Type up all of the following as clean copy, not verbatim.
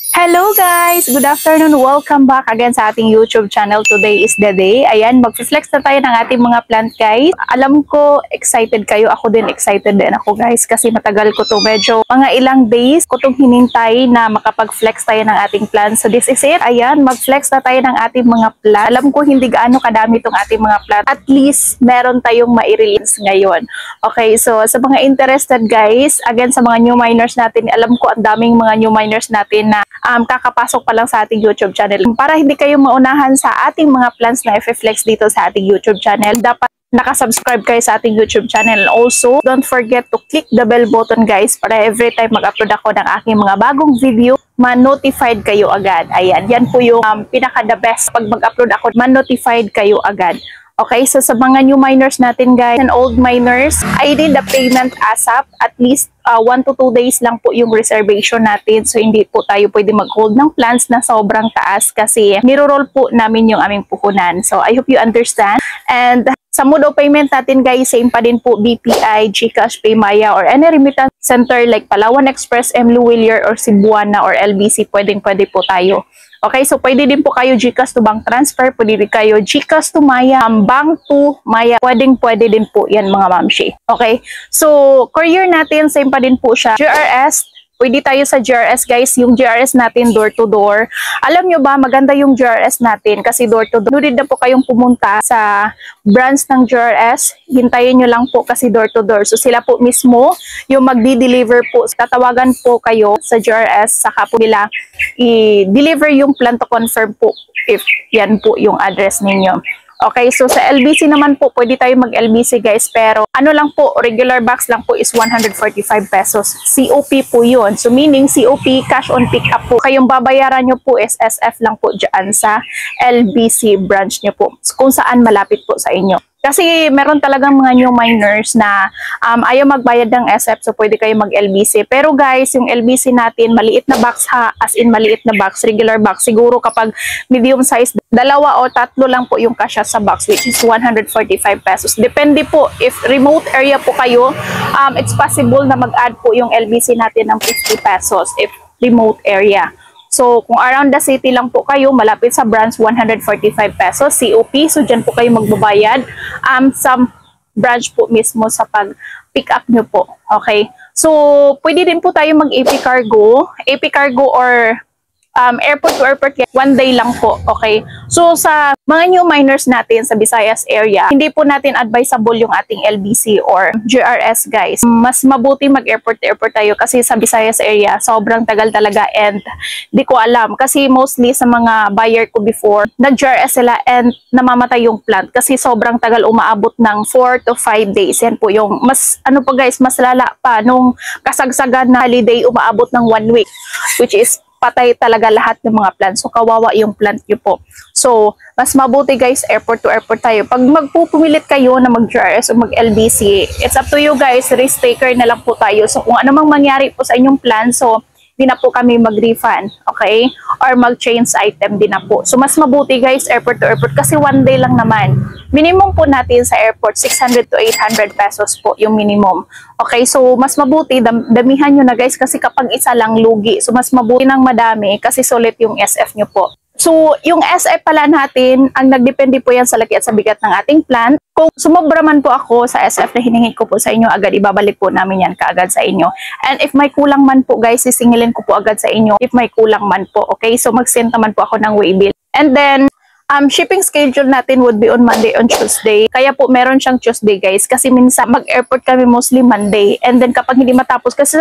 Hello guys! Good afternoon! Welcome back again sa ating YouTube channel. Today is the day. Ayan, mag-flex na tayo ng ating mga plant guys. Alam ko, excited kayo. Ako din, excited din ako guys. Kasi matagal ko to. Medyo mga ilang days ko itong hinintay na makapag-flex tayo ng ating plant. So this is it. Ayan, mag-flex na tayo ng ating mga plant. Alam ko hindi gaano kadami itong ating mga plant. At least, meron tayong mai-release ngayon. Okay, so sa mga interested guys, again sa mga new miners natin, alam ko ang daming mga new miners natin na kakapasok pa lang sa ating YouTube channel. Para hindi kayo maunahan sa ating mga plans na i-flex dito sa ating YouTube channel, dapat nakasubscribe kayo sa ating YouTube channel. Also, don't forget to click the bell button guys para every time mag-upload ako ng aking mga bagong video, ma-notified kayo agad. Ayan, yan po yung pinaka-the best. Pag mag-upload ako, ma-notified kayo agad. Okay, so sa mga new miners natin guys and old miners, I did the payment ASAP. At least 1 to 2 days lang po yung reservation natin. So hindi po tayo pwede mag-hold ng plans na sobrang taas kasi niro-roll po namin yung aming puhunan. So I hope you understand. And sa mode of payment natin guys, same pa din po BPI, GCash, Paymaya, or any remittance center like Palawan Express, Emlu Willier, or Cebuana, or LBC, pwede po tayo. Okay, so pwede din po kayo GCash to bank transfer, pwede din kayo GCash to Maya, bank to Maya, pwede din po yan mga mamshi. Okay, so courier natin, same pa din po siya. GRS, pwede tayo sa GRS guys, yung GRS natin door to door. Alam nyo ba, maganda yung GRS natin kasi door to door. Nunod na po kayong pumunta sa branch ng GRS, hintayin nyo lang po kasi door to door. So sila po mismo yung magdi-deliver po. Tatawagan po kayo sa GRS, saka po nila i-deliver yung plan to confirm po if yan po yung address ninyo. Okay, so sa LBC naman po, pwede tayo mag-LBC guys, pero ano lang po, regular box lang po is 145 pesos. COP po yun. So meaning COP, cash on pick up po. Kayong babayaran nyo po is SF lang po dyan sa LBC branch nyo po. So, kung saan malapit po sa inyo. Kasi meron talagang mga new miners na ayaw magbayad ng SF, so pwede kayo mag-LBC. Pero guys, yung LBC natin, maliit na box ha, as in maliit na box, regular box. Siguro kapag medium size, 2 o 3 lang po yung kasya sa box, which is 145 pesos. Depende po, if remote area po kayo, it's possible na mag-add po yung LBC natin ng 50 pesos if remote area. So, kung around the city lang po kayo, malapit sa branch, 145 pesos, COP. So, dyan po kayo magbabayad. Sa branch po mismo sa pag-pick up nyo po. Okay? So, pwede din po tayo mag-AP Cargo. AP Cargo or airport to airport, 1 day lang po. Okay? So, sa mga new miners natin sa Visayas area, hindi po natin advisable yung ating LBC or GRS guys. Mas mabuti mag-airport to airport tayo kasi sa Visayas area, sobrang tagal talaga and di ko alam. Kasi mostly sa mga buyer ko before, nag-GRS sila and namamatay yung plant kasi sobrang tagal, umaabot ng 4 to 5 days. Yan po yung, mas ano po guys, mas lala pa nung kasagsagan na holiday, umaabot ng 1 week, which is patay talaga lahat ng mga plant. So, kawawa yung plant nyo po. So, mas mabuti guys, airport to airport tayo. Pag magpupumilit kayo na mag-GRS o mag-LBC, it's up to you guys. Risk taker na lang po tayo. So, kung ano mang mangyari po sa inyong plan, so, di na po kami mag-refund, okay? Or mag-change item din na po. So, mas mabuti guys, airport to airport kasi 1 day lang naman. Minimum po natin sa airport, 600 to 800 pesos po yung minimum. Okay, so mas mabuti, damihan nyo na guys kasi kapag isa lang lugi. So, mas mabuti ng madami kasi sulit yung SF nyo po. So, yung SF pala natin, ang nagdepende po yan sa laki at sa bigat ng ating plant. Kung sumobra man po ako sa SF na hiningi ko po sa inyo, agad ibabalik po namin yan kaagad sa inyo. And if may kulang man po guys, sisingilin ko po agad sa inyo if may kulang man po. Okay, so mag-send naman po ako ng waybill. And then, shipping schedule natin would be on Monday, on Tuesday. Kaya po meron siyang Tuesday guys. Kasi minsan mag-airport kami mostly Monday. And then kapag hindi matapos, kasi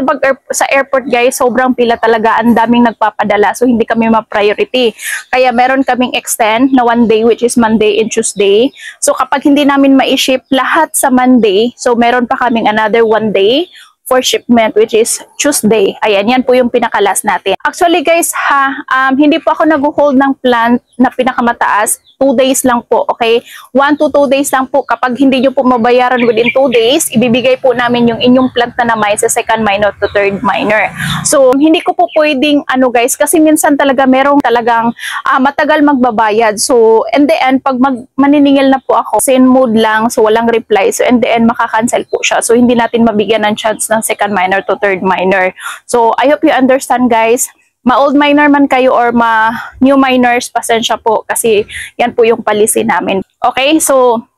sa airport guys, sobrang pila talaga. Ang daming nagpapadala. So hindi kami ma-priority. Kaya meron kaming extend na 1 day which is Monday and Tuesday. So kapag hindi namin ma-ship lahat sa Monday, so meron pa kaming another 1 day for shipment which is Tuesday. Ayan, yan po yung pinakalas natin. Actually guys hindi po ako nag-hold ng plant na pinakamataas. 2 days lang po, okay? 1 to 2 days lang po. Kapag hindi nyo po mabayaran within 2 days, ibibigay po namin yung inyong plant na naman sa second minor to third minor. So, hindi ko po pwedeng, guys, kasi minsan talaga merong talagang matagal magbabayad. So, in the end, pag maniningil na po ako, send mode lang, so walang reply. So, in the end, makakancel po siya. So, hindi natin mabigyan ng chance ng second minor to third minor. So, I hope you understand, guys. ma-old miner man kayo or ma-new miners, pasensya po kasi yan po yung policy namin. Okay, so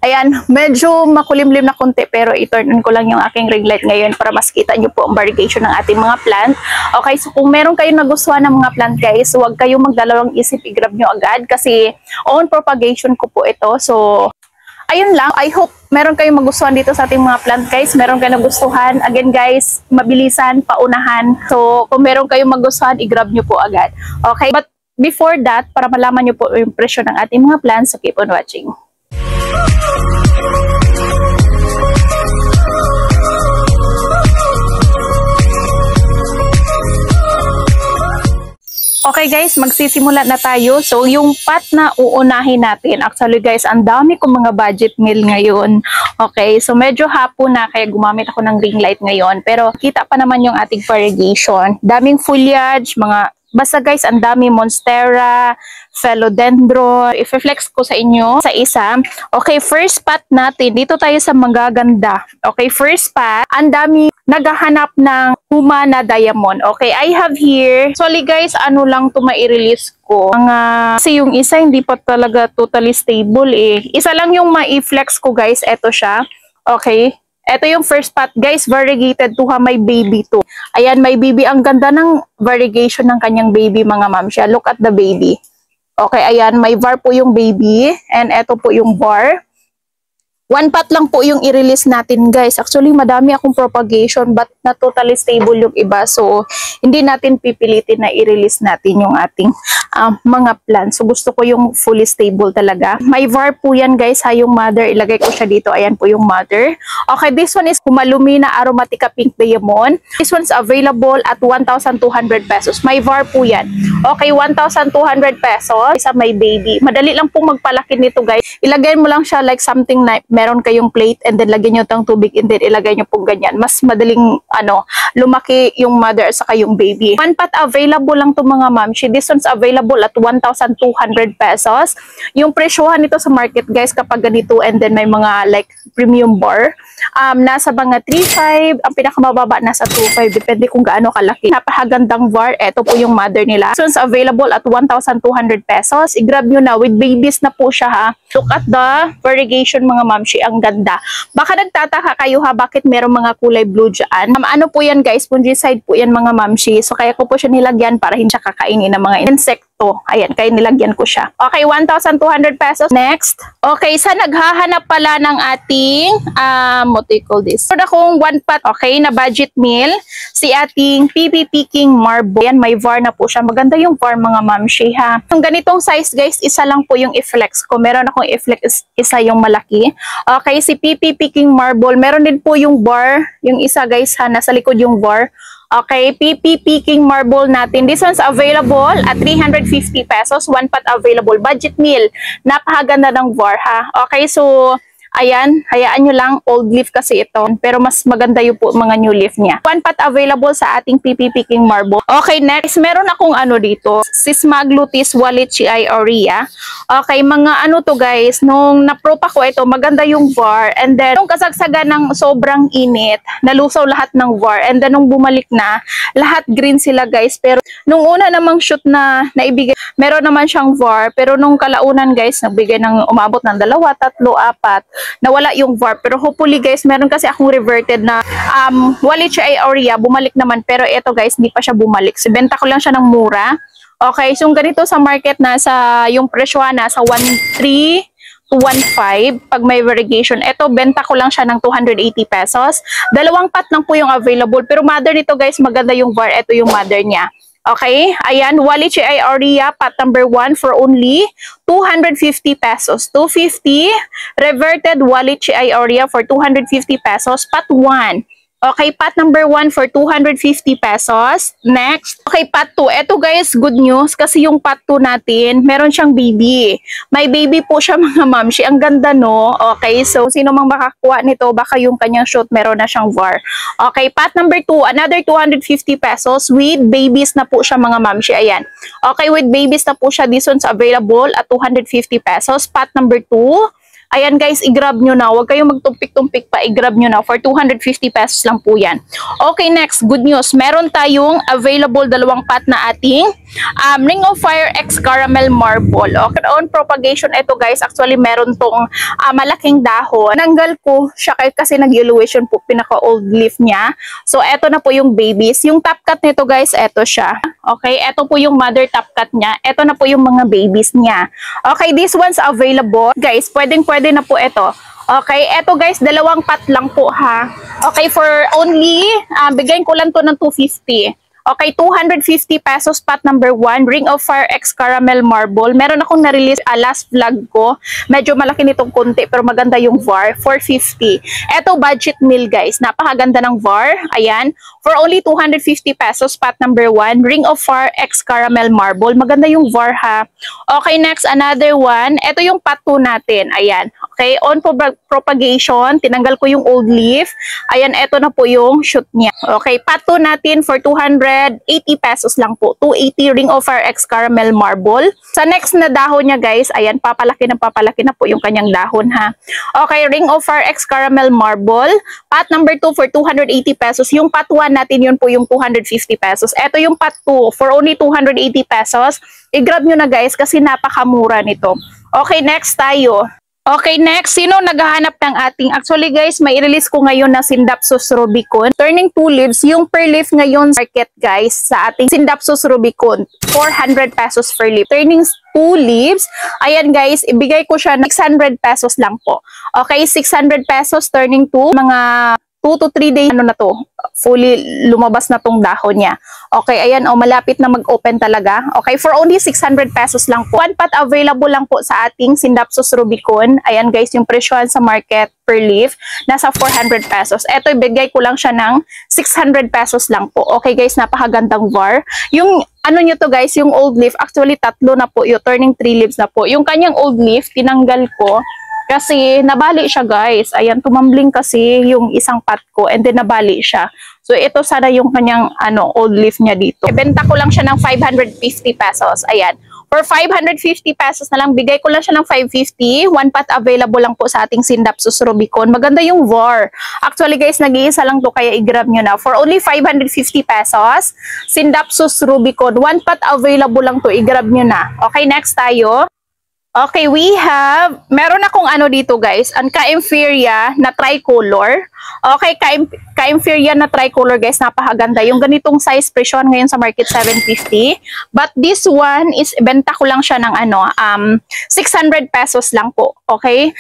ayan, medyo makulimlim na konti pero i-turn on ko lang yung aking ring light ngayon para mas kita nyo po ang variegation ng ating mga plant. Okay, so kung meron kayong nagustuhan ng mga plant guys, huwag kayong magdalawang isip, i-grab nyo agad kasi own propagation ko po ito. So, ayun lang. I hope meron kayong magustuhan dito sa ating mga plant guys. Meron kayong nagustuhan. Again guys, mabilisan, paunahan. So, kung meron kayong magustuhan, i-grab nyo po agad. Okay, but before that, para malaman nyo po yung presyo ng ating mga plants, so keep on watching. Okay guys, magsisimula na tayo. So yung pot na uunahin natin, actually guys, ang dami kong mga budget meal ngayon. Okay, so medyo hapon na kaya gumamit ako ng ring light ngayon. Pero kita pa naman yung ating variegation. Daming foliage, basta guys, ang dami monstera, philodendron. I-flex ko sa inyo sa isa. Okay, first pot natin. Dito tayo sa magaganda. Okay, first pot. Ang dami naghahanap ng Humana Diamond. Okay, I have here. Sorry guys, ano lang to mai-release ko. Kasi yung isa hindi pa talaga totally stable eh. Isa lang yung mai-flex ko guys. Ito siya. Okay. Ito yung first pot, guys, variegated to ha, may baby to. Ayan, may baby. Ang ganda ng variegation ng kanyang baby, mga ma'am siya. Look at the baby. Okay, ayan, may var po yung baby. And ito po yung var. One pot lang po yung i-release natin, guys. Actually, madami akong propagation but not totally stable yung iba. So, hindi natin pipilitin na i-release natin yung ating mga plants. So, gusto ko yung fully stable talaga. May var po yan, guys, ha, yung mother. Ilagay ko siya dito. Ayan po yung mother. Okay, this one is Humalumina Aromatica Pink Diamond. This one's available at 1,200 pesos. May var po yan. Okay, 1,200 pesos. Isa may baby. Madali lang pong magpalaki nito, guys. Ilagay mo lang siya like something na meron kayong plate and then lagyan nyo itong tubig and then ilagay nyo pong ganyan. Mas madaling lumaki yung mother at saka yung baby. One pot available lang to mga ma'am. This one's available at 1,200 pesos. Yung presyohan nito sa market guys kapag ganito and then may mga like premium bar. Nasa mga 3.5. Ang pinakamababa nasa 2.5. Depende kung gaano kalaki. Napakagandang var. Ito po yung mother nila. This one's available at 1,200 pesos. I-grab nyo na. With babies na po siya ha. Look at the variegation mga ma'am. Ang ganda. Baka nagtataka kayo ha, bakit merong mga kulay blue dyan. Ano po yan guys, fungicide po yan mga mamshi. So kaya ko po siya nilagyan para hindi siya kakainin ng mga insekto. Ayan, kaya nilagyan ko siya. Okay, 1,200 pesos. Next. Okay, sa naghahanap pala ng ating, what do you call this? So akong one pot, okay, na budget meal. Si ating PPP King Marble. Ayan, may var na po siya. Maganda yung var mga mamshi ha. Yung ganitong size guys, isa lang po yung i-flex ko. Meron akong i-flex isa yung malaki. Okay, si PPP King Marble. Meron din po yung bar. Yung isa guys ha, nasa likod yung bar. Okay, PPP King Marble natin. This one's available at 350 pesos. One pot available. Budget meal. Napakaganda ng var ha. Okay, so ayan, hayaan nyo lang, old leaf kasi ito. Pero mas maganda yung po mga new leaf niya. One pot available sa ating PPP King Marble. Okay, next, meron akong ano dito. Sismaglutis Wallichii aurea. Okay, mga ano to guys, nung napropa ko ito, maganda yung var. And then, nung kasagsagan ng sobrang init, nalusaw lahat ng var. And then, nung bumalik na, lahat green sila guys. Pero, nung una namang shoot na naibigay, meron naman siyang var. Pero, nung kalaunan guys, nagbigay ng umabot ng 2, 3, 4, nawala yung var. Pero hopefully guys, meron kasi akong reverted na Wallichii aurea, bumalik naman. Pero ito guys, hindi pa siya bumalik. So, benta ko lang siya ng mura. Okay, so ganito sa market nasa yung presyo nasa 1.3 to 1.5 pag may variegation. Ito, benta ko lang siya ng 280 pesos. Dalawang pot lang po yung available. Pero mother nito guys, maganda yung var. Ito yung mother niya. Okay, ayan, Wallichii aurea, pot number 1 for only 250 pesos. 250, reverted Wallichii aurea for 250 pesos, pot 1. Okay, pot number 1 for 250 pesos. Next. Okay, pot 2. Ito guys, good news kasi yung pot 2 natin, meron siyang baby. May baby po siya mga mamshi. Ang ganda no? Okay, so sino mang makakuha nito, baka yung kanyang shoot meron na siyang var. Okay, pot number 2, another 250 pesos with babies na po siya mga mamshi. Ayan. Okay, with babies na po siya. This one's available at 250 pesos. Pot number 2. Ayan guys, i-grab nyo na. Huwag kayong magtumpik-tumpik pa. I-grab nyo na. For 250 pesos lang po yan. Okay, next. Good news. Meron tayong available dalawang pot na ating Ring of Fire X Caramel Marble. Okay, on propagation, ito guys, actually meron tong malaking dahon. Nanggal ko siya kasi nag-eluation po pinaka-old leaf niya. So, ito na po yung babies. Yung top cut nito guys, ito siya. Okay, ito po yung mother top cut niya. Ito na po yung mga babies niya. Okay, this one's available. Guys, pwede na po ito. Okay, eto guys, dalawang pot lang po ha. Okay, for only, bigyan ko lang to ng 250. Okay, 250 pesos pot number 1, Ring of Fire X Caramel Marble. Meron akong na-release last vlog ko. Medyo malaki nitong konti pero maganda yung VAR, 450. Eto budget meal guys, napakaganda ng VAR. Ayan, for only 250 pesos pot number 1, Ring of Fire X Caramel Marble. Maganda yung VAR ha. Okay, next another one. Eto yung pot 2 natin. Ayan. Okay, on propagation, tinanggal ko yung old leaf. Ayan, eto na po yung shoot niya. Okay, pot 2 natin for 280 pesos lang po. 280 Ring of Fire X Caramel Marble. Sa next na dahon niya guys, ayan, papalaki na po yung kanyang dahon ha. Okay, Ring of Fire X Caramel Marble. Pot number 2 for 280 pesos. Yung pot 1 natin, yun po yung 250 pesos. Ito yung pot 2 for only 280 pesos. I-grab nyo na guys kasi napakamura nito. Okay, next tayo. Okay, next, sino naghahanap ng ating, actually guys, may i-release ko ngayon na Scindapsus rubicon. Turning 2 leaves, yung per leaf ngayon market guys, sa ating Scindapsus rubicon, 400 pesos per leaf. Turning 2 leaves, ayan guys, ibigay ko siya ng 600 pesos lang po. Okay, 600 pesos, turning 2, mga 2 to 3 days, ano na to, fully lumabas na tong dahon niya. Okay, ayan, malapit na mag-open talaga. Okay, for only 600 pesos lang po. One pot available lang po sa ating Scindapsus rubicon. Ayan guys, yung presyohan sa market per leaf, nasa 400 pesos. Eto, ibigay ko lang siya ng 600 pesos lang po. Okay guys, napakagandang VAR. Yung ano nyo to guys, yung old leaf, actually tatlo na po yung turning 3 leaves na po. Yung kanyang old leaf, tinanggal ko. Kasi nabali siya guys. Ayan, tumambling kasi yung isang pot ko and then nabali siya. So ito sana yung kanyang old leaf niya dito. Ibenta ko lang siya ng 550 pesos. Ayan. For 550 pesos na lang, bigay ko lang siya ng 550. One pot available lang po sa ating Scindapsus rubicon. Maganda yung VAR. Actually guys, nag-iisa lang to kaya i-grab nyo na. For only 550 pesos, Scindapsus rubicon. One pot available lang to, i-grab nyo na. Okay, next tayo. Okay, meron akong dito guys, ang Kaempferia na tricolor. Okay, Kaempferia na tricolor guys, napakaganda. Yung ganitong size presyon ngayon sa market 750. But this one is, benta ko lang siya ng 600 pesos lang po. Okay,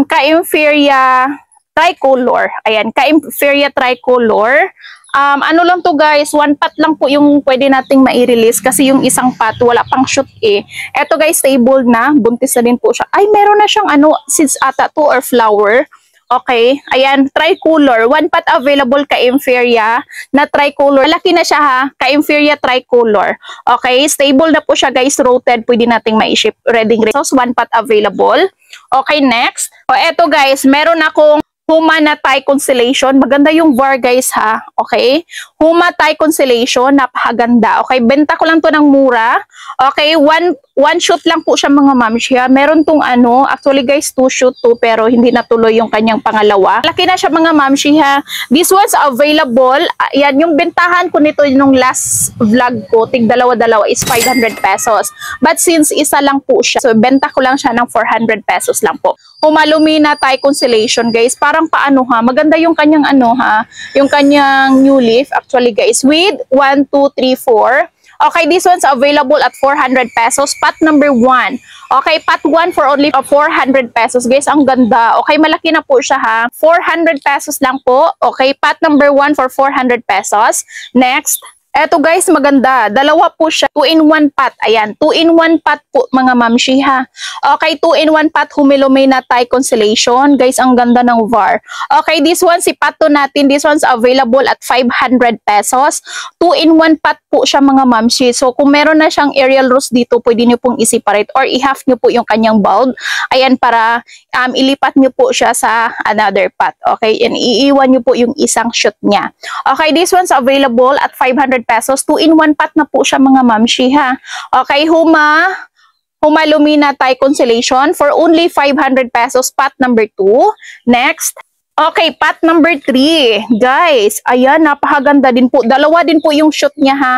Kaempferia tricolor. Ayan, Kaempferia tricolor. Ano lang to guys, one pot lang po yung pwede nating mai-release kasi yung isang pot wala pang shoot eh. Eto guys, stable na, buntis na din po siya. Ay, meron na siyang seeds ata to or flower. Okay, ayan, tricolor. One pot available Kaempferia na tricolor. Malaki na siya ha, Kaempferia tricolor. Okay, stable na po siya guys, rooted. Pwede nating mai-ship, ready. So, one pot available. Okay, next. O, eto guys, meron akong Huma na Thai Constellation. Maganda yung VAR guys ha. Okay. Huma Thai Constellation. Napakaganda. Okay. Benta ko lang to ng mura. Okay. One shoot lang po siya mga ma'am siya. Meron tong actually guys 2 shoot to pero hindi natuloy yung kanyang pangalawa. Laki na siya mga ma'am siya. This one's available. Yan yung bentahan ko nito nung last vlog ko. Tig dalawa-dalawa is 500 pesos. But since isa lang po siya. So benta ko lang siya ng 400 pesos lang po. Huma Lumina Thai Constellation guys. Parang paano ha, maganda yung kanyang yung kanyang new leaf actually guys with 1, 2, 3, 4. Okay, this one's available at 400 pesos. Pot number 1. Okay, pot 1 for only 400 pesos guys. Ang ganda. Okay, malaki na po siya ha. 400 pesos lang po. Okay, pot number 1 for 400 pesos. Next. Eto guys, maganda. Dalawa po siya. 2-in-1 pot. Ayan, 2-in-1 pot po mga mamshi ha. Okay, 2-in-1 pot Huma Lumina Thai Constellation. Guys, ang ganda ng VAR. Okay, this one, si pot to natin. This one's available at 500 pesos. 2-in-1 pot po siya mga mamshi. So, kung meron na siyang aerial rose dito, pwede nyo pong i-separate or i-half nyo po yung kanyang bulb. Ayan, para ilipat nyo po siya sa another pot. Okay, and iiwan nyo po yung isang shoot niya. Okay, this one's available at 500 pesos. 2-in-1 pot na po siya mga mamshi ha. Okay, Huma Humalumina Thai Constellation for only 500 pesos, pot number 2. Next. Okay, pot number 3. Guys, ayan, napakaganda din po. Dalawa din po yung shoot niya ha.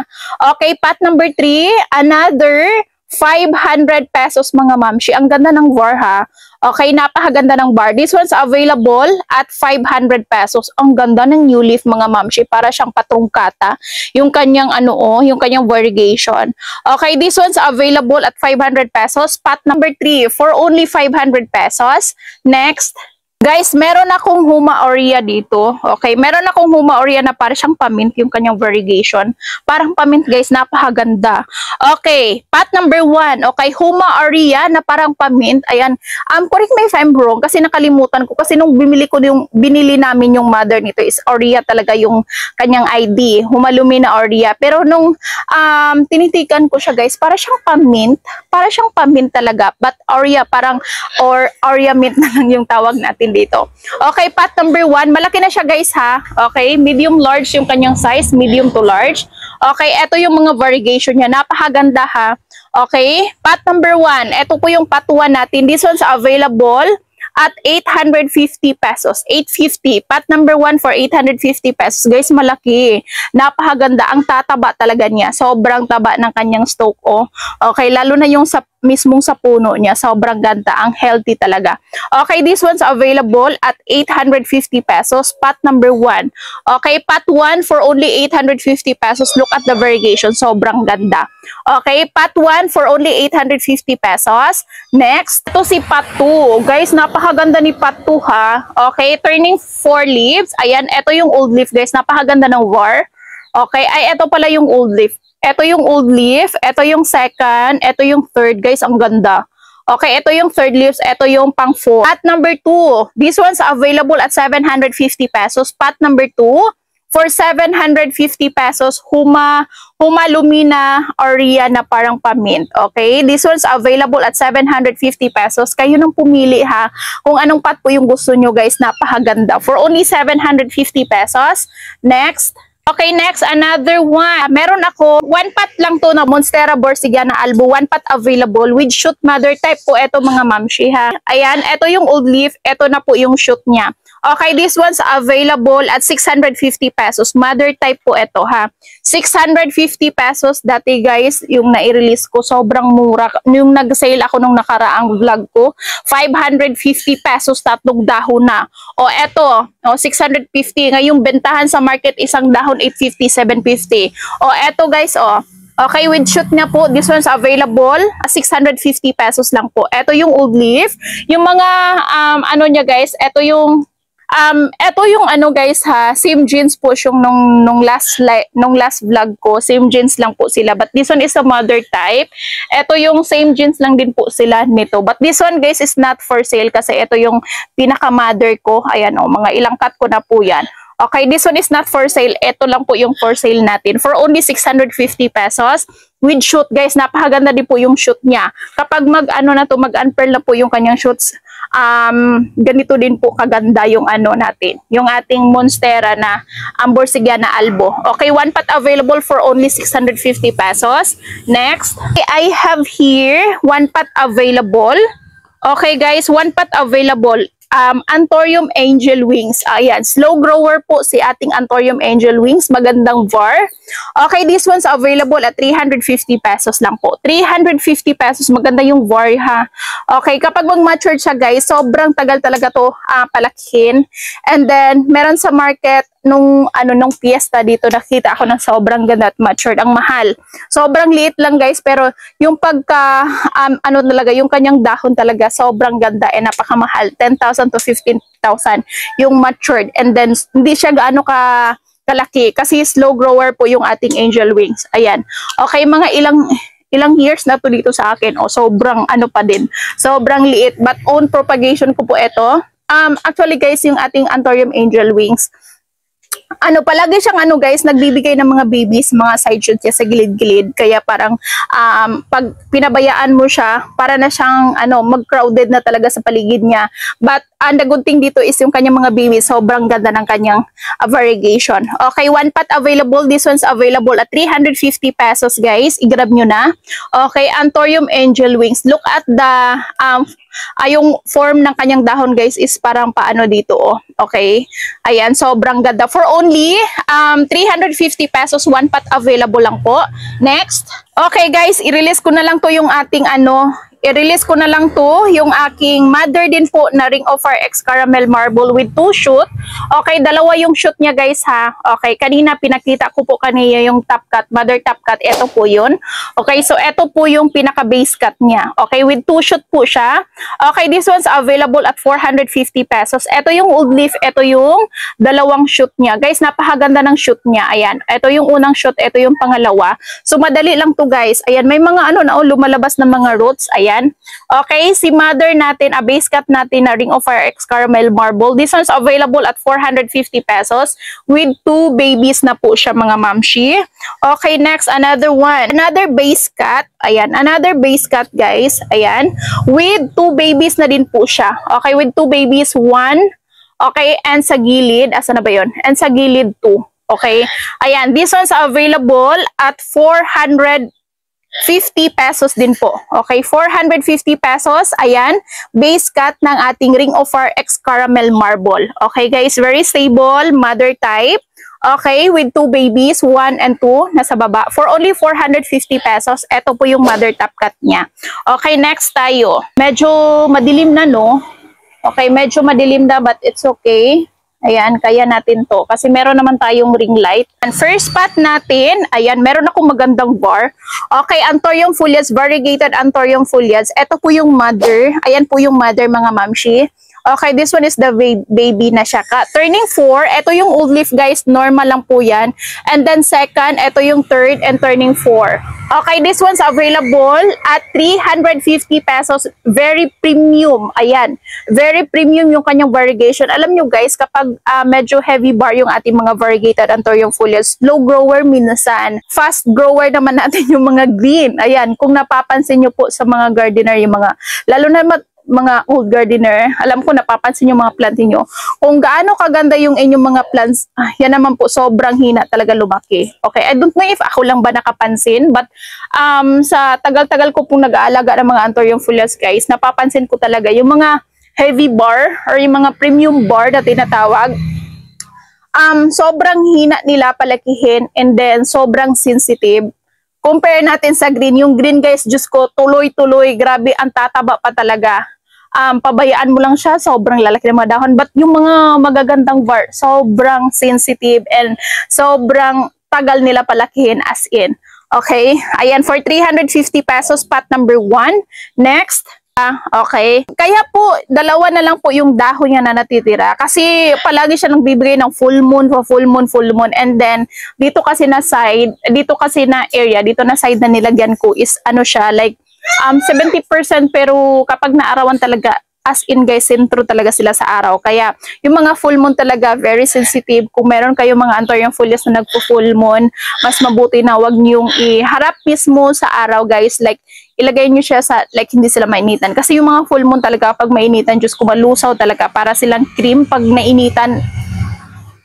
Okay, pot number 3, another 500 pesos mga mamshi. Ang ganda ng bar ha. Okay, napakaganda ng bar. This one's available at 500 pesos. Ang ganda ng new leaf mga mamshi. Para siyang patrungkata. Yung kanyang yung kanyang variegation. Okay, this one's available at 500 pesos. Pot number 3 for only 500 pesos. Next. Guys, meron akong Huma Aurea dito. Okay, meron akong Huma Aurea na para siyang pamint yung kanyang variegation. Parang pamint guys, napakaganda. Okay, pot number 1. Okay, Huma Aurea na parang pamint. Ayan, correct me if I'm wrong kasi nakalimutan ko. Kasi nung binili namin yung mother nito is Aurea talaga yung kanyang ID. Humalumina Aurea. Pero nung tinitikan ko siya guys, para siyang pamint. Para siyang pamint talaga. But Aurea parang, or Aurea mint na lang yung tawag natin dito. Okay, pot number 1. Malaki na siya guys ha. Okay, medium large yung kanyang size, medium to large. Okay, ito yung mga variegation niya. Napakaganda ha. Okay, pot number 1. Ito po yung pot 1 natin. This one's available at 850 pesos. 850. Pot number 1 for 850 pesos. Guys, malaki. Napakaganda. Ang tataba talaga niya. Sobrang taba ng kanyang stalk. Oh. Okay, lalo na yung mismong sa puno niya. Sobrang ganda. Ang healthy talaga. Okay, this one's available at 850 pesos. Pot number 1. Okay, pot 1 for only 850 pesos. Look at the variegation. Sobrang ganda. Okay, pot 1 for only 850 pesos. Next, ito si pot 2. Guys, napakaganda ni pot 2 ha. Okay, turning 4 leaves. Ayan, ito yung old leaf guys. Napakaganda ng war. Okay, ay ito pala yung old leaf. Ito yung old leaf, ito yung second, ito yung third, guys, ang ganda. Okay, ito yung third leaves, ito yung pang 4. Pot number 2, this one's available at 750 pesos. Pot number 2, for 750 pesos, Humalumina Aurea na parang pamint. Okay, this one's available at 750 pesos. Kayo nang pumili ha, kung anong pot po yung gusto nyo guys, napakaganda. For only 750 pesos. Next. Okay, next, another one. Meron ako, 1 pot lang to na Monstera Borsigiana Albo. 1 pot available with shoot mother type po. Ito mga mamshi ha. Ayan, ito yung old leaf. Ito na po yung shoot niya. Okay, this one's available at 650 pesos. Mother type po ito ha. 650 pesos. Dati guys, yung nai-release ko, sobrang mura. Yung nag-sale ako nung nakaraang vlog ko, 550 pesos, 3 dahon na. O eto, 650. Ngayong bentahan sa market, isang dahon 850, 750. O eto guys, okay, with shoot niya po, this one's available, 650 pesos lang po. Ito yung old leaf. Yung mga, niya guys, ito yung guys ha, same jeans po yung nung last vlog ko, same jeans lang po sila. But this one is a mother type. Ito yung same jeans lang din po sila nito. But this one guys is not for sale kasi ito yung pinaka-mother ko. Ayan mga ilang cut ko na po yan. Okay, this one is not for sale. Ito lang po yung for sale natin. For only 650 pesos. With shoot guys, napakaganda din po yung shoot niya. Kapag mag-unpearl na po yung kanyang shoots, ganito din po kaganda yung natin. Yung ating Monstera na Borsigiana Albo. Okay, 1 pot available for only 650 pesos. Next, I have here 1 pot available. Okay guys, 1 pot available. Anthurium Angel Wings. Ayan, slow grower po si ating Anthurium Angel Wings. Magandang var. Okay, this one's available at 350 pesos lang po. 350 pesos. Maganda yung var ha. Okay, kapag mag-mature siya guys, sobrang tagal talaga to palakihin. And then, meron sa market, nung fiesta dito, nakita ako ng sobrang ganda at matured. Ang mahal. Sobrang liit lang guys, pero yung pagka, talaga, yung kanyang dahon talaga, sobrang ganda and napakamahal. 10,000 to 15,000 yung matured. And then, hindi siya gaano kalaki kasi slow grower po yung ating Angel Wings. Ayan. Okay, mga ilang years na to dito sa akin. Sobrang pa din. Sobrang liit. But own propagation ko po ito. Actually guys, yung ating Anthurium Angel Wings, ano, palagi siyang ano guys, nagbibigay ng mga babies, mga side shoot niya sa gilid-gilid. Kaya parang pag pinabayaan mo siya, para na siyang ano, mag-crowded na talaga sa paligid niya. But the good thing dito is yung kanyang mga babies, sobrang ganda ng kanyang variegation. Okay, one pot available. This one's available at 350 pesos guys. I-grab nyo na. Okay, Anthurium Angel Wings. Look at the yung form ng kanyang dahon guys is parang paano dito oh. Okay. Ayan, sobrang ganda. For only 350 pesos, one pot available lang po. Next. Okay guys, i-release ko na lang to yung ating ano, i-release ko na lang to yung aking mother din po na Ring of Fire X Caramel Marble with 2 shoot. Okay, dalawa yung shoot niya guys ha. Okay, kanina pinakita ko po kanina yung top cut, mother top cut. Ito po yun. Okay, so ito po yung pinaka base cut niya. Okay, with 2 shoot po siya. Okay, this one's available at 450 pesos. Ito yung old leaf, ito yung dalawang shoot niya. Guys, napakaganda ng shoot niya. Ayan, ito yung unang shoot, ito yung pangalawa. So madali lang to guys. Ayan, may mga ano na lumalabas na mga roots. Ayan. Okay, si mother natin, a base cut natin na Ring of Fire X Caramel Marble. This one's available at 450 pesos with 2 babies na po siya mga mamshi. Okay, next, another one. Another base cut. Ayan, another base cut guys. Ayan, with 2 babies na din po siya. Okay, with 2 babies, 1. Okay, and sa gilid, asa na ba yun? And sa gilid 2. Okay, ayan, this one's available at 450 pesos din po. Okay, 450 pesos. Ayan, base cut ng ating Ring of Fire X Caramel Marble. Okay guys, very stable, mother type. Okay, with 2 babies, 1 and 2, nasa baba. For only 450 pesos, ito po yung mother top cut niya. Okay, next tayo. Medyo madilim na, no? Okay, medyo madilim na, but it's okay. Ayan, kaya natin to. Kasi meron naman tayong ring light. And first spot natin, ayan, meron akong magandang bar. Okay, Anthurium Foliage, variegated Anthurium Foliage. Ito po yung mother. Ayan po yung mother mga mamshi. Okay, this one is the baby na siya. Turning 4, ito yung old leaf guys, normal lang po yan. And then second, ito yung third and turning 4. Okay, this one's available at 350 pesos. Very premium. Ayan, very premium yung kanyang variegation. Alam nyo guys, kapag medyo heavy bar yung ating mga variegated Anthurium Foliage, slow grower minsan. Fast grower naman natin yung mga green. Ayan, kung napapansin nyo po sa mga gardener, yung mga, lalo na mga old gardener, alam ko napapansin yung mga plant niyo. Kung gaano kaganda yung inyong mga plants, yan naman po sobrang hina talaga lumaki. Okay, I don't know if ako lang ba nakapansin, but sa tagal-tagal ko pong nag-aalaga ng mga Anthurium Foliage guys, napapansin ko talaga yung mga heavy bar or yung mga premium bar na tinatawag, sobrang hina nila palakihin and then sobrang sensitive. Compare natin sa green. Yung green guys, Diyos ko, tuloy-tuloy, grabe, ang tataba pa talaga. Pabayaan mo lang siya, sobrang lalaki ng mga dahon. But yung mga magagandang bar, sobrang sensitive and sobrang tagal nila palakihin as in. Okay, ayan, for 350 pesos, pot number 1. Next. Okay. Kaya po, dalawa na lang po yung dahon niya na natitira. Kasi palagi siya nagbibigay ng full moon, full moon, full moon. And then, dito kasi na side, dito kasi na area, dito na side na nilagyan ko is ano siya, like 70% pero kapag naarawan talaga, as in guys, sentro talaga sila sa araw. Kaya yung mga full moon talaga, very sensitive. Kung meron kayong mga Anthurium Foliage na nagpo-full moon, mas mabuti na wag niyong iharap mismo sa araw guys. Like, ilagay niyo siya sa, like, hindi sila mainitan. Kasi yung mga full moon talaga, pag mainitan, Diyos ko, malusaw talaga. Para silang cream, pag nainitan,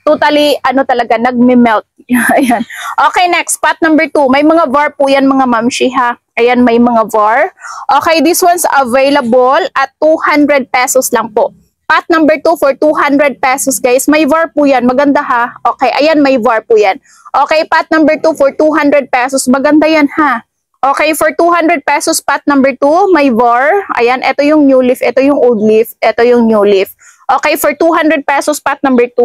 totally, ano talaga, nagme-melt. Ayan. Okay, next, pot number 2. May mga var po yan, mga mamshi, ha? Ayan, may mga var. Okay, this one's available at 200 pesos lang po. Pot number 2 for 200 pesos, guys. May var po yan. Maganda, ha? Okay, ayan, may var po yan. Okay, pot number 2 for 200 pesos. Maganda yan, ha? Okay, for 200 pesos, pot number 2, may var. Ayan, ito yung new leaf, ito yung old leaf, ito yung new leaf. Okay, for 200 pesos, pot number 2.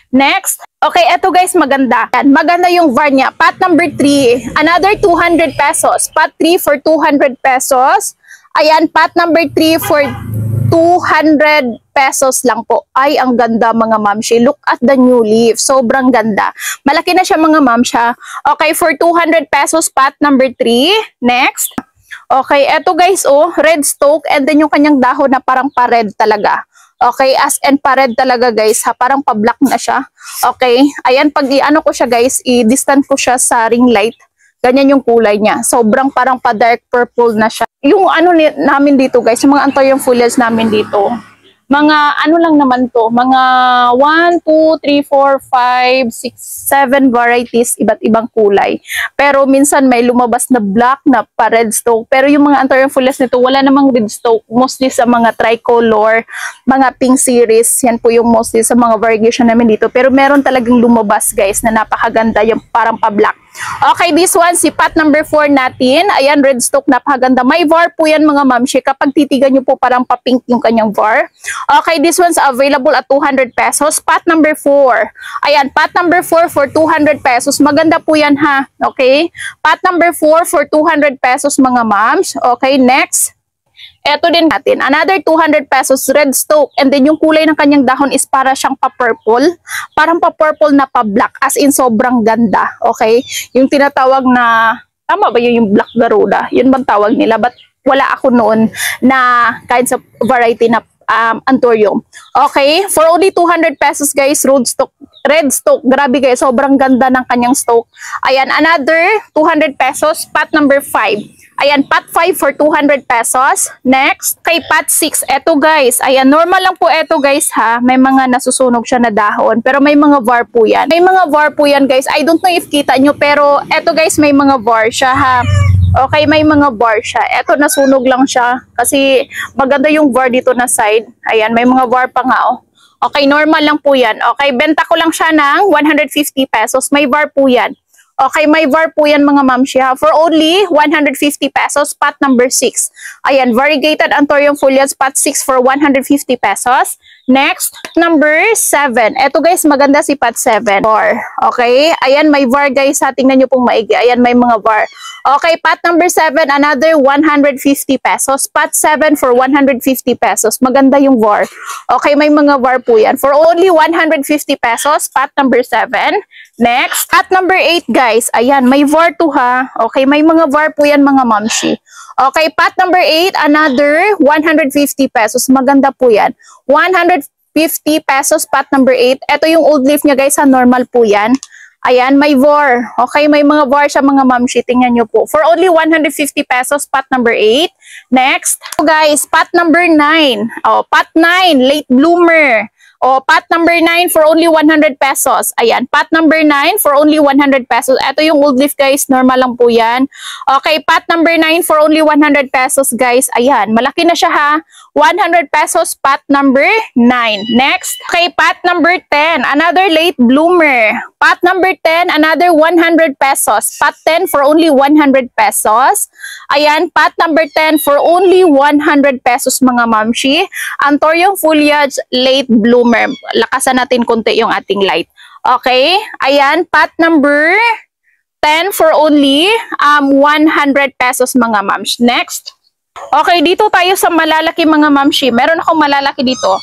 Next. Okay, ito guys, maganda. Ayan, maganda yung var niya. Pot number 3, another 200 pesos. Pot 3 for 200 pesos. Ayan, pot number 3 for 200 pesos lang po. Ay, ang ganda mga mamshi. Look at the new leaf. Sobrang ganda. Malaki na siya mga mamsha. Okay, for 200 pesos, pot number 3. Next. Okay, eto guys, oh, red stalk and then yung kanyang dahon na parang pa-red talaga. Okay, as and pa-red talaga guys ha, parang pa-black na siya. Okay, ayan, pag i-ano ko siya guys, i-distant ko siya sa ring light. Ganyan yung kulay niya. Sobrang parang pa-dark purple na siya. Yung ano namin dito guys, yung mga anthurium foliage namin dito, mga ano lang naman to, mga 1, 2, 3, 4, 5, 6, 7 varieties, iba't ibang kulay. Pero minsan may lumabas na black na pa red stalk. Pero yung mga anthurium foliage nito, wala namang red stalk. Mostly sa mga tricolor, mga pink series, yan po yung mostly sa mga variegation namin dito. Pero meron talagang lumabas guys na napakaganda, yung parang pa-black. Okay, this one, si pot number 4 natin. Ayan, red stalk, napakaganda. May var po yan mga mamshi. Kapag titigan nyo po parang pa-pink yung kanyang var. Okay, this one's available at 200 pesos. Pot number 4. Ayan, pot number 4 for 200 pesos. Maganda po yan ha. Okay, pot number 4 for 200 pesos mga mams. Okay, next. Eto din natin, another 200 pesos red stalk, and then yung kulay ng kanyang dahon is para siyang pa-purple, parang pa-purple na pa-black, as in sobrang ganda, okay? Yung tinatawag na, tama ba yun yung black garuda? Yun bang tawag nila? But wala ako noon na kinds of variety na anthurium. Okay, for only 200 pesos guys, red stalk, grabe guys, sobrang ganda ng kanyang stalk. Ayan, another 200 pesos, pot number 5. Ayan, pot 5 for 200 pesos. Next, kay pot 6. Eto guys, ayan, normal lang po eto guys ha. May mga nasusunog siya na dahon. Pero may mga var po yan. May mga var po yan guys. I don't know if kita nyo, pero eto guys, may mga var siya ha. Okay, may mga var siya. Eto, nasunog lang siya. Kasi maganda yung var dito na side. Ayan, may mga var pa nga oh. Okay, normal lang po yan. Okay, benta ko lang siya ng 150 pesos. May var po yan. Okay, may var po yan mga mamshi ha. For only 150 pesos, pot number 6. Ayan, variegated anthurium foliage, pot 6 for 150 pesos. Next, number 7. Eto guys, maganda si pot 7. Var. Okay, ayan, may var guys ha. Tingnan nyo pong maigi. Ayan, may mga var. Okay, pot number 7, another 150 pesos. Pot 7 for 150 pesos. Maganda yung var. Okay, may mga var po yan. For only 150 pesos, pot number 7. Next, pot number 8 guys. Ayan, may var to ha. Okay, may mga var po yan mga mamshi. Okay, pot number 8, another 150 pesos. Maganda po yan. 150 pesos, pot number 8. Ito yung old leaf niya guys ha, normal po yan. Ayan, may var. Okay, may mga var siya mga mamshi. Tingnan nyo po. For only 150 pesos, pot number 8. Next, guys, pot number 9. Oh, pot 9, late bloomer. O, pot number 9 for only 100 pesos. Ayan, pot number 9 for only 100 pesos. Ito yung old leaf guys, normal lang po yan. Okay, pot number 9 for only 100 pesos guys. Ayan, malaki na siya ha. 100 pesos, pot number 9. Next, okay, pot number 10, another late bloomer. Pot number 10, another 100 pesos. Pot 10 for only 100 pesos. Ayan, pot number 10 for only 100 pesos mga mamshi. Anthurium foliage, late bloomer. Lakasan natin konti yung ating light. Okay, ayan, pot number 10 for only 100 pesos mga mams. Next. Okay, dito tayo sa malalaki mga mamshi. Meron akong malalaki dito.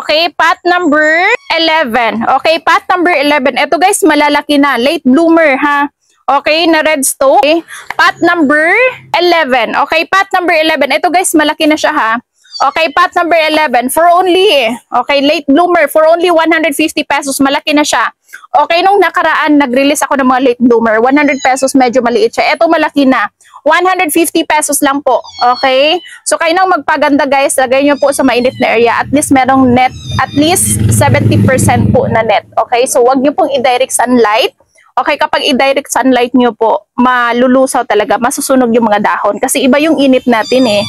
Okay, pot number 11. Okay, pot number 11. Ito guys, malalaki na. Late bloomer ha. Okay, na red stalk. Okay, pot number 11. Okay, pot number 11. Ito guys, malaki na siya ha. Okay, pot number 11 for only, okay, late bloomer for only 150 pesos. Malaki na siya. Okay, nung nakaraan, nag-release ako ng mga late bloomer. 100 pesos, medyo maliit siya. Ito malaki na. 150 pesos lang po. Okay? So, kayo nang magpaganda guys, lagay nyo po sa mainit na area. At least merong net, at least 70% po na net. Okay? So, wag nyo pong i-direct sunlight. Okay, kapag i-direct sunlight nyo po, malulusaw talaga, masusunog yung mga dahon. Kasi iba yung init natin eh.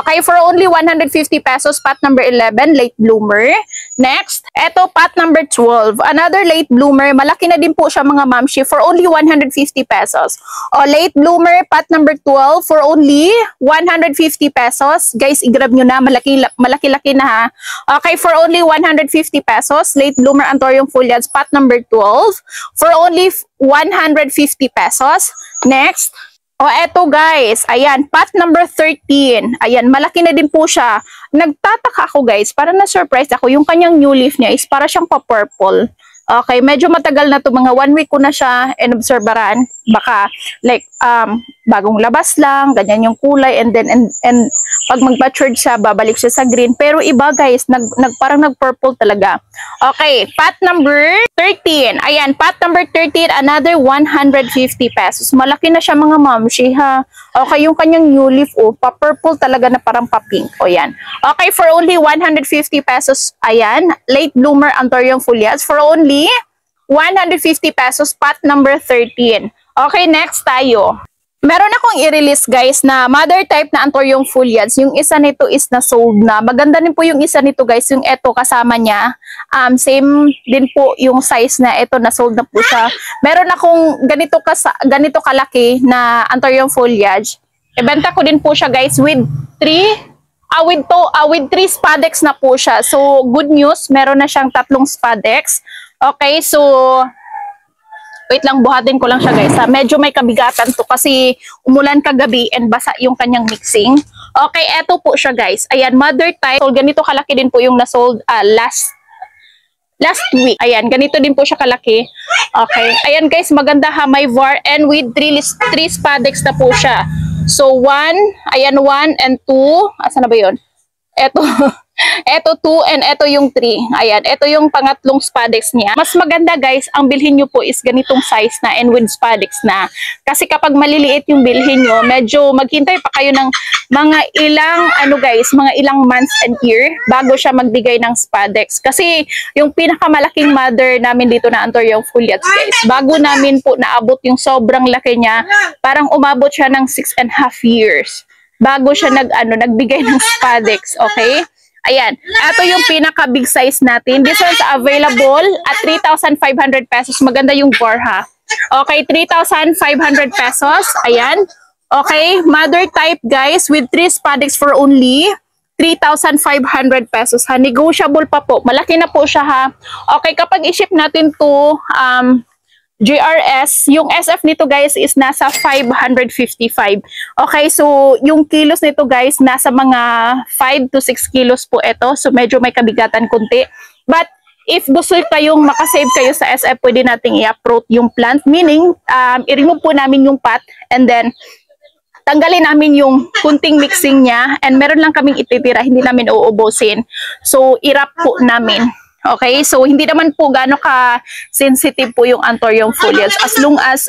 Okay, for only 150 pesos, pot number 11, late bloomer. Next, eto pot number 12, another late bloomer. Malaki na din po siya mga mamshi for only 150 pesos. O, late bloomer, pot number 12 for only 150 pesos. Guys, i-grab nyo na, malaki-laki na ha. Okay, for only 150 pesos, late bloomer anthurium foliage, pot number 12 for only 150 pesos. Next, o eto guys, ayan, pot number 13. Ayan, malaki na din po siya. Nagtataka ako guys, para na-surprise ako, yung kanyang new leaf niya is para siyang pa-purple. Okay, medyo matagal na to, mga 1 week ko na siya inobserbaran. Baka like bagong labas lang, ganyan yung kulay, and then and pag mag-matured siya, babalik siya sa green. Pero iba guys, parang nag-purple talaga. Okay, pot number 13. Ayan, pot number 13, another 150 pesos. Malaki na siya mga mamshi ha. Okay, yung kanyang new leaf, pa-purple talaga na parang pa-pink. O yan. Okay, for only 150 pesos, ayan, late bloomer Anthurium foliage. For only 150 pesos, pot number 13. Okay, next tayo. Meron akong i-release guys na mother type na Anthurium foliage. Yung isa nito is na sold na. Maganda din po yung isa nito guys. Yung eto kasama niya. Same din po yung size na ito na sold na po siya. Meron akong ganito kalaki na Anthurium foliage. Ibenta ko din po siya guys with 3 spadex na po siya. So good news, meron na siyang 3 spadex. Okay, so wait lang, buhatin ko lang siya guys ha. Medyo may kabigatan to kasi umulan kagabi and basa yung kanyang mixing. Okay, eto po siya guys. Ayan, mother type. So, ganito kalaki din po yung nasold last week. Ayan, ganito din po siya kalaki. Okay, ayan guys, maganda ha. May var and with 3 spadex na po siya. So 1, ayan 1 and 2. Asa na ba yun? Eto 2 and eto yung 3. Ayan, eto yung pangatlong spadex niya. Mas maganda guys, ang bilhin nyo po is ganitong size na and with spadex na. Kasi kapag maliliit yung bilhin nyo, medyo maghintay pa kayo ng mga ilang months and year bago siya magbigay ng spadex. Kasi yung pinakamalaking mother namin dito na Anthurium foliage guys, bago namin po naabot yung sobrang laki niya, parang umabot siya ng 6.5 years bago siya nagbigay ng spadex. Okay? Ayan, ito yung pinaka big size natin. This one's available at 3,500 pesos. Maganda yung var ha. Okay, 3,500 pesos. Ayan. Okay, mother type guys with 3 spadex for only 3,500 pesos ha. Negotiable pa po. Malaki na po siya ha. Okay, kapag i-ship natin to GRS, yung SF nito guys is nasa 555. Okay, so yung kilos nito guys nasa mga 5 to 6 kilos po ito. So medyo may kabigatan kunti. But if gusto kayong makasave kayo sa SF, pwede nating i-uproot yung plant. Meaning, i-remove po namin yung pot and then tanggalin namin yung kunting mixing niya and meron lang kaming ititira, hindi namin uubusin. So i-wrap po namin. Okay, so hindi naman po gaano ka-sensitive po yung Anthurium foliage as long as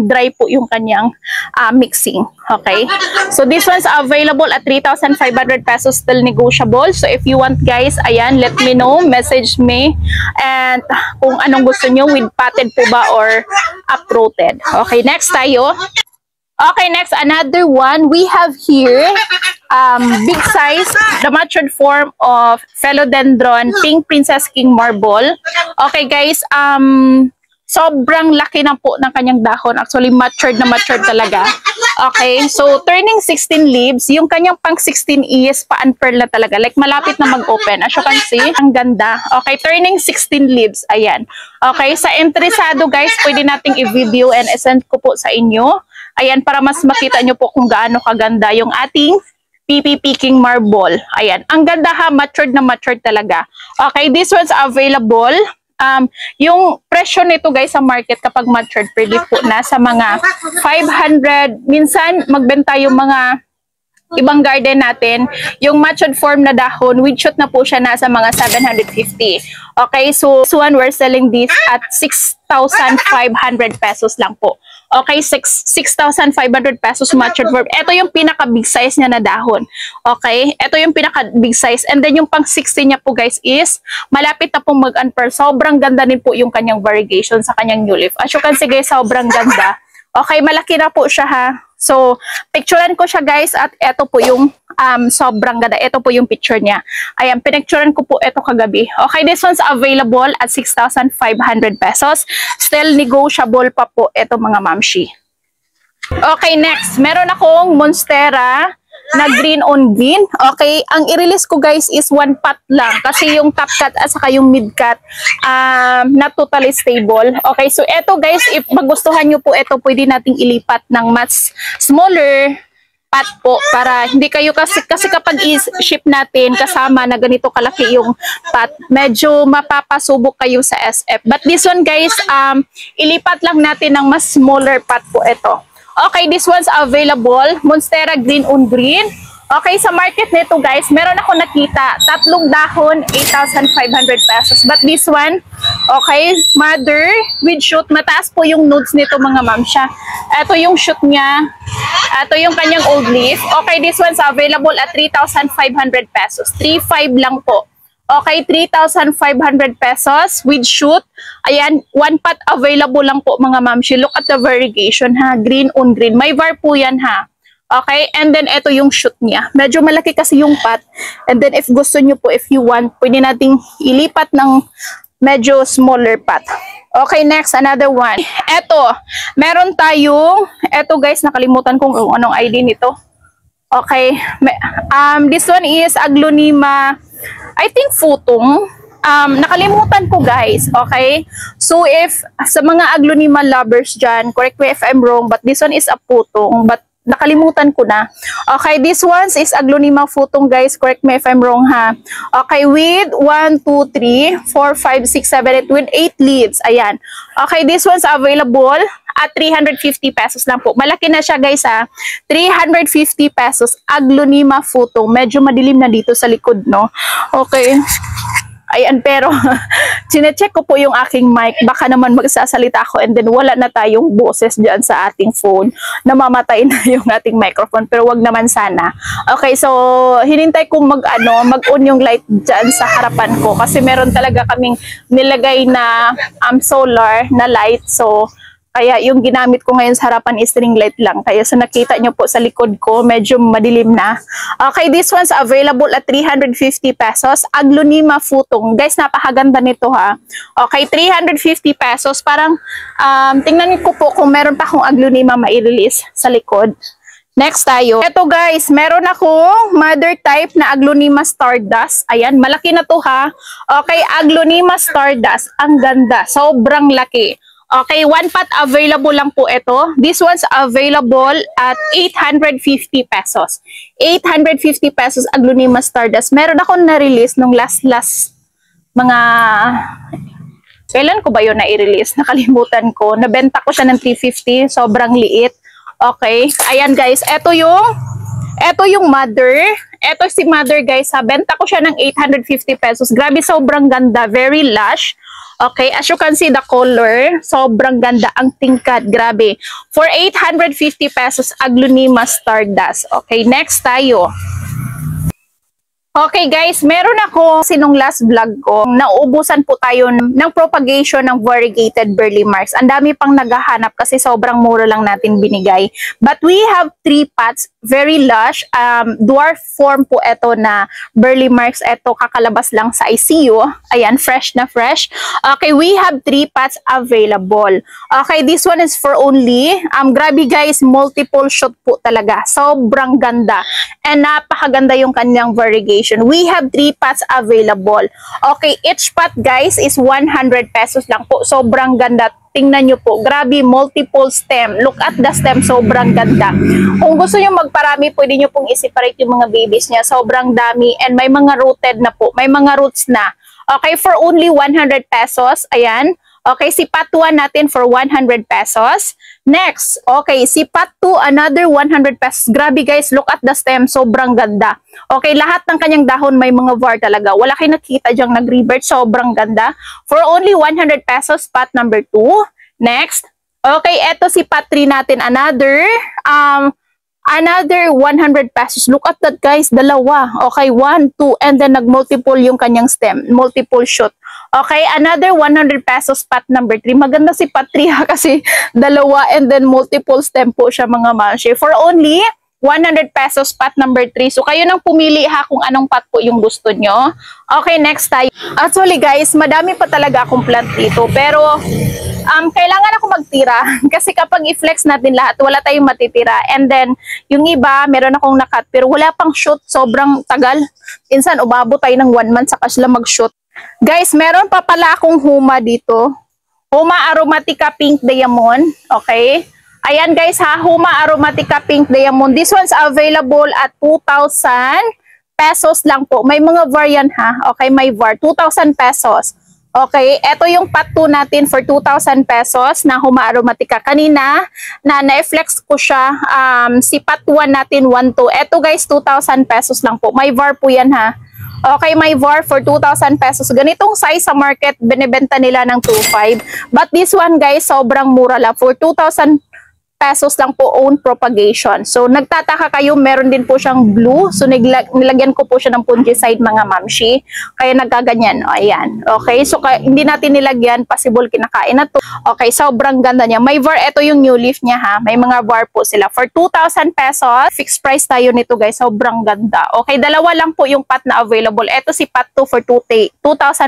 dry po yung kanyang mixing. Okay, so this one's available at 3,500 pesos, still negotiable. So if you want guys, ayan, let me know, message me and kung anong gusto nyo, with potted po ba or uprooted. Okay, next tayo. Okay, next, another one. We have here big size, the matured form of Philodendron Pink Princess King Marble. Okay guys, sobrang laki na po ng kanyang dahon. Actually, matured talaga. Okay, so turning 16 leaves, yung kanyang pang 16 is pa-unfurl na talaga. Like malapit na mag-open. As you can see, ang ganda. Okay, turning 16 leaves. Ayan. Okay, sa interesado guys, pwede nating i-video and i-send ko po sa inyo. Ayan, para mas makita nyo po kung gaano kaganda yung ating PPP King Marble. Ayan, ang ganda ha, matured na matured talaga. Okay, this one's available. Yung presyo nito guys sa market kapag matured, pwede po nasa mga 500. Minsan, magbenta yung mga ibang garden natin, yung matured form na dahon, with shoot na po siya nasa mga 750. Okay, so this one, we're selling this at 6,500 pesos lang po. Okay, 6,500 pesos matured form. Ito yung pinaka-big size niya na dahon. Okay, ito yung pinaka-big size. And then yung pang 60 niya po guys is malapit na pong mag-unfurl. Sobrang ganda din po yung kanyang variegation sa kanyang new leaf. As you can see guys, sobrang ganda. Okay, malaki na po siya ha. So, picturean ko siya guys at ito po yung sobrang ganda. Ito po yung picture niya. Ayan, pinicturean ko po ito kagabi. Okay, this one's available at 6,500 pesos. Still negotiable pa po ito mga mamshi. Okay, next. Meron akong Monstera na green on green. Okay, ang i-release ko guys is 1 pot lang kasi yung top cut at saka yung mid cut not totally stable. Okay, so eto guys, if magustuhan nyo po ito, pwede nating ilipat ng mas smaller pot po para hindi kayo kasi kapag i-ship natin kasama na ganito kalaki yung pot, medyo mapapasubok kayo sa SF. But this one guys, ilipat lang natin ng mas smaller pot po ito. Okay, this one's available. Monstera green on green. Okay, sa market nito guys, meron ako nakita, 3 dahon, 8,500 pesos. But this one, okay, mother with shoot, mataas po yung nodes nito mga ma'am siya. Ito yung shoot niya, ito yung kanyang old leaf. Okay, this one's available at 3,500 pesos. 3,500 lang po. Okay, 3,500 pesos with shoot. Ayan, 1 pot available lang po mga ma'am. Look at the variegation ha, green on green. May var po yan ha. Okay, and then ito yung shoot niya. Medyo malaki kasi yung pot. And then if gusto nyo po, if you want, pwede nating ilipat ng medyo smaller pot. Okay, next, another one. Ito, meron tayong, ito guys, nakalimutan kung anong ID nito. Okay, this one is Aglonema, I think futong. Nakalimutan ko guys, okay? So if sa mga Aglonema lovers dyan, correct me if I'm wrong, but this one is a putong, but nakalimutan ko na. Okay, this one is Aglonema futong guys, correct me if I'm wrong ha. Okay, with 1, 2, 3, 4, 5, 6, 7, 8, with 8 leaves. Ayan. Okay, this one's available at 350 pesos lang po. Malaki na siya guys ha. 350 pesos, Aglonema futong. Medyo madilim na dito sa likod, no? Okay. Ayan, pero sinecheck ko po yung aking mic. Baka naman magsasalita ako and then wala na tayong boses dyan sa ating phone. Namamatay na yung ating microphone. Pero wag naman sana. Okay, so hinintay kong mag-on yung light dyan sa harapan ko. Kasi meron talaga kaming nilagay na solar na light. So kaya yung ginamit ko ngayon sa harapan is ring light lang. Kaya sa nakita nyo po sa likod ko, medyo madilim na. Okay, this one's available at 350 pesos. Aglonema futong. Guys, napakaganda nito ha. Okay, 350 pesos. Parang, tingnan ko po kung meron pa akong Aglonema mai-release sa likod. Next tayo. Ito guys, meron akong mother type na Aglonema Stardust. Ayan, malaki na to ha. Okay, Aglonema Stardust. Ang ganda. Sobrang laki. Okay, 1 pot available lang po ito. This one's available at 850 pesos. 850 pesos Aglonema Stardust. Meron akong na-release nung last mga... Kailan ko ba yun na-release? Nakalimutan ko. Nabenta ko siya ng 350. Sobrang liit. Okay. Ayan guys, ito yung mother. Ito si mother guys ha. Benta ko siya ng 850 pesos. Grabe, sobrang ganda. Very lush. Okay, as you can see the color, sobrang ganda ang tingkad, grabe. For 850 pesos, Aglonema Stardust. Okay, next tayo. Okay guys, meron ako sinong last vlog ko, nauubusan po tayo ng propagation ng variegated Burle Marx. Ang dami pang naghahanap kasi sobrang mura lang natin binigay. But we have 3 pots, very lush, dwarf form po ito na Burle Marx. Ito kakalabas lang sa ICU. Ayan, fresh na fresh. Okay, we have 3 pots available. Okay, this one is for only, grabe guys, multiple shoot po talaga. Sobrang ganda. And napakaganda yung kanyang variegation. We have 3 pots available. Okay, each pot guys is 100 pesos lang po. Sobrang ganda. Tingnan nyo po. Grabe, multiple stem. Look at the stem. Sobrang ganda. Kung gusto nyo magparami, pwede nyo pong i-separate yung mga babies niya. Sobrang dami. And may mga rooted na po. May mga roots na. Okay, for only 100 pesos. Ayan. Okay, si pot 1 natin for 100 pesos. Next, okay, si pot 2, another 100 pesos. Grabe guys, look at the stem, sobrang ganda. Okay, lahat ng kanyang dahon may mga var talaga. Wala kayo nakita dyang nag-revert, sobrang ganda. For only 100 pesos, pot number 2. Next, okay, eto si pot 3 natin, another 100 pesos. Look at that guys, dalawa. Okay, 1, 2, and then nag-multiple yung kanyang stem, multiple shoot. Okay, another 100 pesos pot number 3. Maganda si pot 3 ha, kasi dalawa and then multiple stem po siya mga manche. For only 100 pesos pot number 3. So kayo nang pumili ha kung anong pot po yung gusto nyo. Okay, next tayo. Actually guys, madami pa talaga akong plant dito. Pero kailangan ako magtira kasi kapag i-flex natin lahat, wala tayong matitira. And then yung iba, meron akong nakat pero wala pang shoot. Sobrang tagal. Minsan umabot tayo ng 1 month saka sila mag-shoot. Guys, meron pa pala akong huma dito. Huma Aromatica Pink Diamond. Okay. Ayan guys ha, Huma Aromatica Pink Diamond. This one's available at 2,000 pesos lang po. May mga variant ha. Okay, may var. 2,000 pesos. Okay, ito yung pot 2 natin for 2,000 pesos na Huma Aromatica. Kanina, na-flex ko siya, si pot 1 natin, 1,2. Ito guys, 2,000 pesos lang po. May VAR po yan ha. Okay, may VAR for 2,000 pesos. Ganitong size sa market, binibenta nila ng 2,500. But this one guys, sobrang mura lang. For 2,000 pesos lang po own propagation. So, nagtataka kayo, meron din po siyang blue. So, nilagyan ko po siya ng fungicide mga mamshi. Kaya nagkaganyan. O, ayan. Okay, so hindi natin nilagyan. Possible kinakain na to. Okay, sobrang ganda niya. May VAR, ito yung new leaf niya ha. May mga VAR po sila. For 2,000 pesos, fixed price tayo nito guys. Sobrang ganda. Okay, dalawa lang po yung pot na available. Ito si pot 2 for 2,000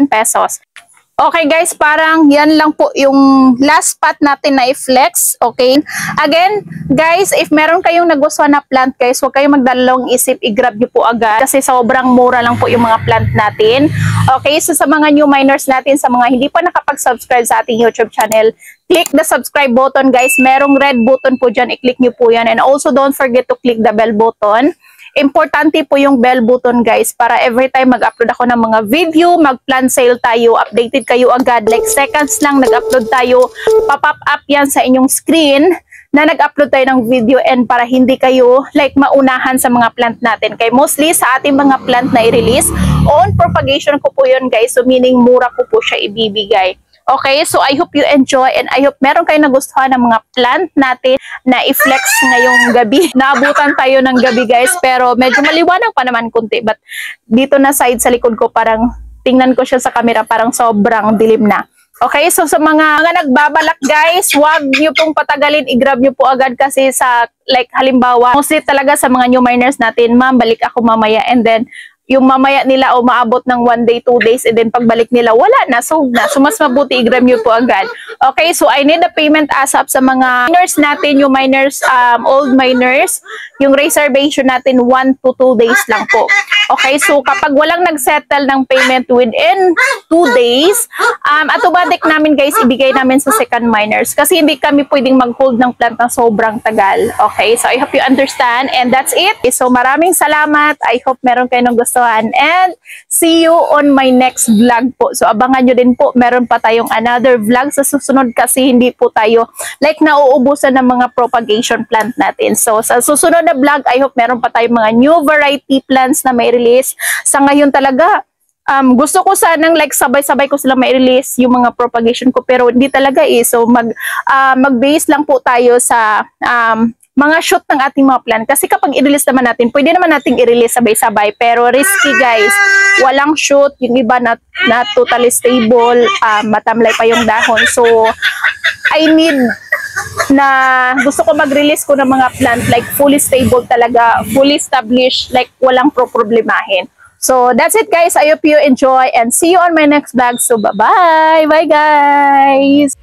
pesos. Okay guys, parang yan lang po yung last pot natin na i-flex. Okay. Again, guys, if meron kayong nagustuhan na plant guys, huwag kayong magdalawang isip, i-grab nyo po agad. Kasi sobrang mura lang po yung mga plant natin. Okay, so sa mga new miners natin, sa mga hindi pa nakapag-subscribe sa ating YouTube channel, click the subscribe button guys. Merong red button po dyan, i-click nyo po yan. And also don't forget to click the bell button. Importante po yung bell button guys para every time mag-upload ako ng mga video, mag-plant sale tayo, updated kayo agad. Like seconds lang nag-upload tayo, pop-up up yan sa inyong screen na nag-upload tayo ng video and para hindi kayo like maunahan sa mga plant natin. Kaya mostly sa ating mga plant na i-release, on propagation ko po yun guys. So meaning mura ko po siya ibibigay. Okay, so I hope you enjoy and I hope meron kayong nagustuhan ng mga plant natin na i-flex ngayong gabi. Naabutan tayo ng gabi guys, pero medyo maliwanag pa naman kunti. But dito na side sa likod ko, parang tingnan ko siya sa camera, parang sobrang dilim na. Okay, so sa mga nagbabalak guys, wag nyo pong patagalin, i-grab nyo po agad kasi sa like halimbawa, mostly talaga sa mga new miners natin, ma'am, balik ako mamaya and then yung mamaya nila o maabot ng 1 day, 2 days, and then pagbalik nila, wala na, so na. So, mas mabuti i-gram nyo po agad. Okay, so I need a payment ASAP sa mga miners natin, yung miners, old miners, yung reservation natin, 1 to 2 days lang po. Okay, so kapag walang nag-settle ng payment within 2 days, automatic namin guys, ibigay namin sa second miners. Kasi hindi kami pwedeng mag-hold ng plant na sobrang tagal. Okay, so I hope you understand, and that's it. So, maraming salamat. I hope meron kayo ng gusto. And see you on my next vlog po. So abangan nyo din po, meron pa tayong another vlog sa susunod kasi hindi po tayo like nauubusan ng mga propagation plant natin. So sa susunod na vlog, I hope meron pa tayong mga new variety plants na may release. Sa ngayon talaga, gusto ko sanang like sabay-sabay ko sila may release yung mga propagation ko pero hindi talaga eh. So mag-base lang po tayo sa mga shoot ng ating mga plant. Kasi kapag i-release naman natin, pwede naman nating i-release sabay-sabay. Pero risky guys. Walang shoot. Yung iba na totally stable. Matamlay pa yung dahon. So, I need na gusto ko mag-release ko ng mga plant like fully stable talaga. Fully established. Like walang problemahin. So, that's it guys. I hope you enjoy and see you on my next vlog. So, bye-bye. Bye guys.